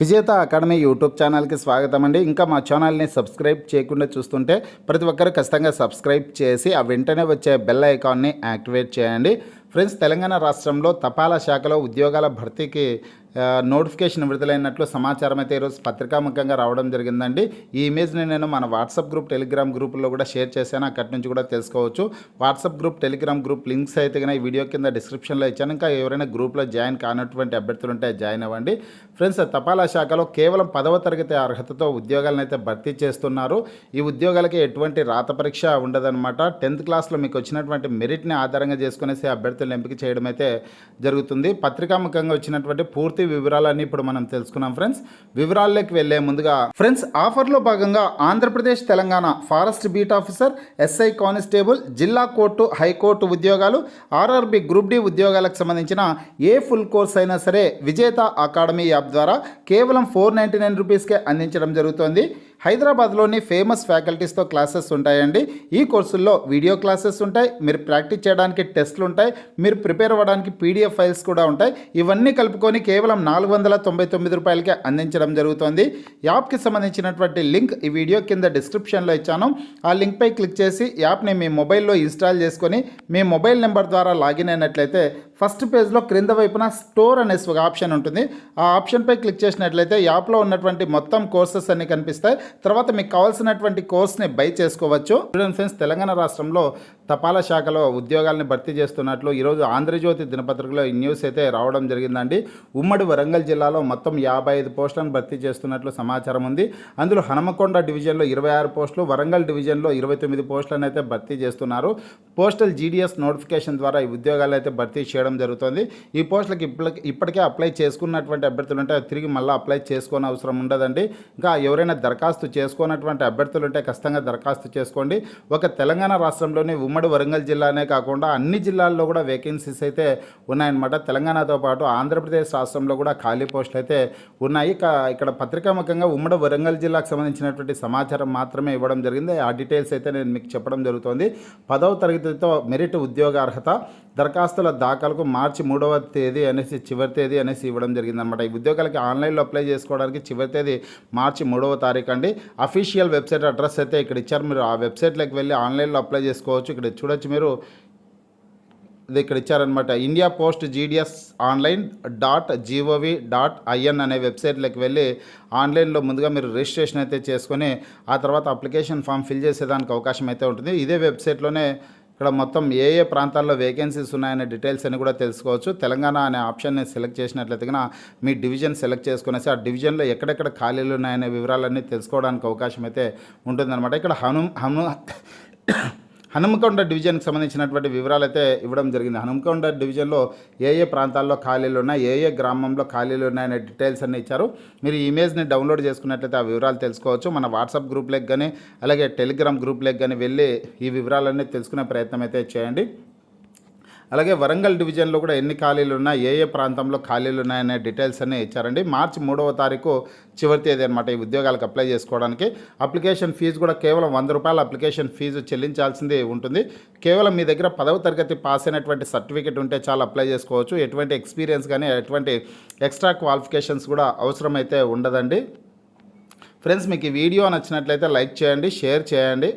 విజేత academy YouTube ఛానల్కి స్వాగతం అండి. ఇంకా మా ఛానల్ని సబ్స్క్రైబ్ చేయకుండా చూస్తుంటే ప్రతి ఒక్కరు ఖచ్చితంగా సబ్స్క్రైబ్ చేసి ఆ వెంటనే వచ్చే బెల్ ఐకాన్ని యాక్టివేట్ చేయండి. ఫ్రెండ్స్, తెలంగాణ రాష్ట్రంలో తపాలా శాఖలో ఉద్యోగాల భర్తీకి నోటిఫికేషన్ విడుదలైనట్లు సమాచారం అయితే ఈరోజు పత్రికాముఖంగా రావడం జరిగిందండి. ఈ ఇమేజ్ని నేను మన వాట్సాప్ గ్రూప్, టెలిగ్రామ్ గ్రూపుల్లో కూడా షేర్ చేశాను. అక్కడి నుంచి కూడా తెలుసుకోవచ్చు. WhatsApp group, Telegram group links అయితే కనుక ఈ వీడియో కింద డిస్క్రిప్షన్లో ఇచ్చాను. ఇంకా ఎవరైనా గ్రూప్లో జాయిన్ కానటువంటి అభ్యర్థులు ఉంటే జాయిన్ అవ్వండి. ఫ్రెండ్స్, తపాలా శాఖలో కేవలం 10వ తరగతి అర్హతతో ఉద్యోగాలను అయితే భర్తీ చేస్తున్నారు. ఈ ఉద్యోగాలకి ఎటువంటి రాత పరీక్ష ఉండదన్నమాట. 10th క్లాస్లో మీకు వచ్చినటువంటి మెరిట్ని ఆధారంగా చేసుకునేసి అభ్యర్థులను ఎంపిక చేయడం అయితే జరుగుతుంది. పత్రికాముఖంగా వచ్చినటువంటి పూర్తి వివరాలన్నీ ఇప్పుడు మనం తెలుసుకున్నాం. ఫ్రెండ్స్, వివరాల్లోకి వెళ్లే ముందుగా ఫ్రెండ్స్, ఆఫర్లో భాగంగా Andhra Pradesh, Telangana forest beat officer, SI constable, జిల్లా కోర్టు, హైకోర్టు ఉద్యోగాలు, ఆర్ఆర్బి గ్రూప్ డి ఉద్యోగాలకు సంబంధించిన ఏ ఫుల్ కోర్స్ అయినా సరే విజేత అకాడమీ యాప్ ద్వారా కేవలం 499 రూపీస్కే అందించడం జరుగుతోంది. హైదరాబాద్లోని ఫేమస్ ఫ్యాకల్టీస్తో క్లాసెస్ ఉంటాయండి. ఈ కోర్సుల్లో వీడియో క్లాసెస్ ఉంటాయి, మీరు ప్రాక్టీస్ చేయడానికి టెస్ట్లు ఉంటాయి, మీరు ప్రిపేర్ అవ్వడానికి పీడిఎఫ్ ఫైల్స్ కూడా ఉంటాయి. ఇవన్నీ కలుపుకొని కేవలం 499 రూపాయలకే అందించడం జరుగుతుంది. యాప్కి సంబంధించినటువంటి లింక్ ఈ వీడియో కింద డిస్క్రిప్షన్లో ఇచ్చాను. ఆ లింక్పై క్లిక్ చేసి యాప్ని మీ మొబైల్లో ఇన్స్టాల్ చేసుకొని మీ మొబైల్ నెంబర్ ద్వారా లాగిన్ అయినట్లయితే ఫస్ట్ పేజ్లో క్రింద వైపున స్టోర్ అనే ఒక ఆప్షన్ ఉంటుంది. ఆ ఆప్షన్పై క్లిక్ చేసినట్లయితే యాప్లో ఉన్నటువంటి మొత్తం కోర్సెస్ అన్ని కనిపిస్తాయి. తర్వాత మీకు కావాల్సినటువంటి కోర్స్ని బై చేసుకోవచ్చు. స్టూడెంట్ ఫ్రెండ్స్, తెలంగాణ రాష్ట్రంలో తపాలా శాఖలో ఉద్యోగాలను భర్తీ చేస్తున్నట్లు ఈరోజు ఆంధ్రజ్యోతి దినపత్రికలో ఈ న్యూస్ అయితే రావడం జరిగిందండి. ఉమ్మడి వరంగల్ జిల్లాలో మొత్తం 55 పోస్టులను భర్తీ చేస్తున్నట్లు సమాచారం ఉంది. అందులో హనుమకొండ డివిజన్లో 26 పోస్టులు, వరంగల్ డివిజన్లో 29 పోస్టులను అయితే భర్తీ చేస్తున్నారు. పోస్టల్ జీడీఎస్ నోటిఫికేషన్ ద్వారా ఈ ఉద్యోగాలు అయితే భర్తీ చేయడం జరుగుతుంది. ఈ పోస్టులకి ఇప్పటికే అప్లై చేసుకున్నటువంటి అభ్యర్థులు ఉంటే తిరిగి మళ్ళీ అప్లై చేసుకోని అవసరం ఉండదండి. ఇంకా ఎవరైనా దరఖాస్తు చేసుకున్నటువంటి అభ్యర్థులు ఉంటే ఖచ్చితంగా దరఖాస్తు చేసుకోండి. ఒక తెలంగాణ రాష్ట్రంలోని ఉమ్మడి వరంగల్ జిల్లానే కాకుండా అన్ని జిల్లాల్లో కూడా వేకెన్సీస్ అయితే ఉన్నాయన్నమాట. తెలంగాణతో పాటు ఆంధ్రప్రదేశ్ రాష్ట్రంలో కూడా ఖాళీ పోస్టులు అయితే ఉన్నాయి. ఇక్కడ పత్రికాముఖంగా ఉమ్మడి వరంగల్ జిల్లాకు సంబంధించినటువంటి సమాచారం మాత్రమే ఇవ్వడం జరిగింది. ఆ డీటెయిల్స్ అయితే నేను మీకు చెప్పడం జరుగుతుంది. 10వ తరగతితో మెరిట్ ఉద్యోగ అర్హత, దరఖాస్తుల దాఖలకు మార్చి 3వ తేదీ అనేసి చివరి తేదీ అనేసి ఇవ్వడం జరిగిందనమాట. ఈ ఉద్యోగాలకి ఆన్లైన్లో అప్లై చేసుకోవడానికి చివరి తేదీ మార్చి 3వ తారీఖు అండి. అఫీషియల్ వెబ్సైట్ అడ్రస్ అయితే ఇక్కడ ఇచ్చారు. మీరు ఆ వెబ్సైట్లోకి వెళ్ళి ఆన్లైన్లో అప్లై చేసుకోవచ్చు. ఇక్కడ చూడొచ్చు, మీరు ఇది ఇక్కడ ఇచ్చారనమాట. India post GDS online .gov.in అనే వెబ్సైట్లోకి వెళ్ళి ఆన్లైన్లో ముందుగా మీరు రిజిస్ట్రేషన్ అయితే చేసుకొని ఆ తర్వాత అప్లికేషన్ ఫామ్ ఫిల్ చేసేదానికి అవకాశం అయితే ఉంటుంది. ఇదే వెబ్సైట్లోనే ఇక్కడ మొత్తం ఏ ప్రాంతాల్లో వేకెన్సీస్ ఉన్నాయనే డీటెయిల్స్ అని కూడా తెలుసుకోవచ్చు. తెలంగాణ అనే ఆప్షన్ని సెలెక్ట్ చేసినట్లయితే కనుక మీ డివిజన్ సెలెక్ట్ చేసుకునేసి ఆ డివిజన్లో ఎక్కడెక్కడ ఖాళీలు ఉన్నాయనే వివరాలన్నీ తెలుసుకోవడానికి అవకాశం అయితే ఉంటుందన్నమాట. ఇక్కడ హనుమకొండ డివిజన్కి సంబంధించినటువంటి వివరాలు అయితే ఇవ్వడం జరిగింది. హనుమకొండ డివిజన్లో ఏ ప్రాంతాల్లో ఖాళీలు ఉన్నాయి, ఏ గ్రామంలో ఖాళీలు ఉన్నాయనే డీటెయిల్స్ అన్నీ ఇచ్చారు. మీరు ఈ ఇమేజ్ని డౌన్లోడ్ చేసుకున్నట్లయితే ఆ వివరాలు తెలుసుకోవచ్చు. మన వాట్సాప్ గ్రూప్లోకి కానీ అలాగే టెలిగ్రామ్ గ్రూప్లోకి కానీ వెళ్ళి ఈ వివరాలన్నీ తెలుసుకునే ప్రయత్నం అయితే చేయండి. అలాగే వరంగల్ డివిజన్లో కూడా ఎన్ని ఖాళీలు ఉన్నాయి, ఏ ప్రాంతంలో ఖాళీలు ఉన్నాయనే డీటెయిల్స్ అన్నీ ఇచ్చారండి. మార్చి 3వ తారీఖు చివరి తేదీ అనమాట ఈ ఉద్యోగాలకు అప్లై చేసుకోవడానికి. అప్లికేషన్ ఫీజు కూడా కేవలం 100 రూపాయల అప్లికేషన్ ఫీజు చెల్లించాల్సింది ఉంటుంది. కేవలం మీ దగ్గర 10వ తరగతి పాస్ అయినటువంటి సర్టిఫికేట్ ఉంటే చాలా అప్లై చేసుకోవచ్చు. ఎటువంటి ఎక్స్పీరియన్స్ కానీ ఎటువంటి ఎక్స్ట్రా క్వాలిఫికేషన్స్ కూడా అవసరమైతే ఉండదండి. ఫ్రెండ్స్, మీకు ఈ వీడియో నచ్చినట్లయితే లైక్ చేయండి, షేర్ చేయండి.